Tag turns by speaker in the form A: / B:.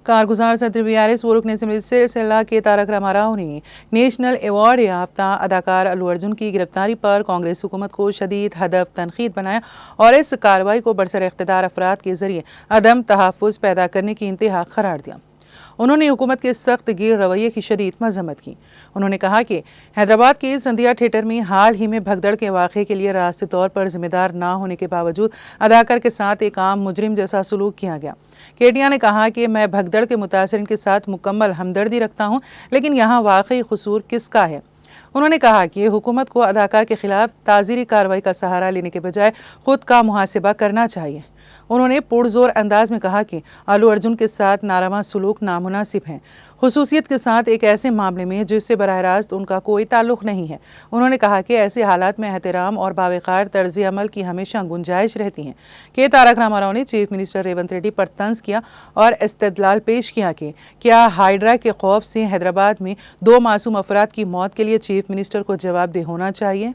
A: कारगुजार सदर BRS वो रुकन असेंबली सिलसिला के तारक रामाराव ने नेशनल अवार्ड याफ्ता अदाकार अल्लू अर्जुन की गिरफ्तारी पर कांग्रेस हुकूमत को शदीद हदफ तनकीद बनाया और इस कार्रवाई को बरसर इख्तिदार अफराद के जरिए अदम तहफ़्फ़ुज़ पैदा करने की इंतहा करार दिया। उन्होंने हुकूमत के सख्त गिर रवैये की शदीद मजम्मत की। उन्होंने कहा कि हैदराबाद के संधिया थिएटर में हाल ही में भगदड़ के वाक़े के लिए रास्ते तौर पर जिम्मेदार ना होने के बावजूद अदाकार के साथ एक आम मुजरिम जैसा सलूक किया गया। केटिया ने कहा कि मैं भगदड़ के मुतासरीन के साथ मुकम्मल हमदर्दी रखता हूँ, लेकिन यहाँ वाकई कसूर किसका है। उन्होंने कहा कि हुकूमत को अदाकार के खिलाफ ताज़ीरी कार्रवाई का सहारा लेने के बजाय खुद का मुहासिबा करना चाहिए। उन्होंने पुरजोर अंदाज में कहा कि अल्लू अर्जुन के साथ नारवा सलूक नामुनासिब है, खुसूसियत के साथ एक ऐसे मामले में जिससे बराह रास्त उनका कोई ताल्लुक़ नहीं है। उन्होंने कहा कि ऐसे हालात में एहतराम और बावकार तर्ज अमल की हमेशा गुंजाइश रहती है। के तारक रामाराव ने चीफ मिनिस्टर रेवंत रेड्डी पर तंज किया और इस्तदलाल पेश किया कि क्या हाइड्रा के खौफ से हैदराबाद में 2 मासूम अफराद की मौत के लिए चीफ मिनिस्टर को जवाबदेह होना चाहिए।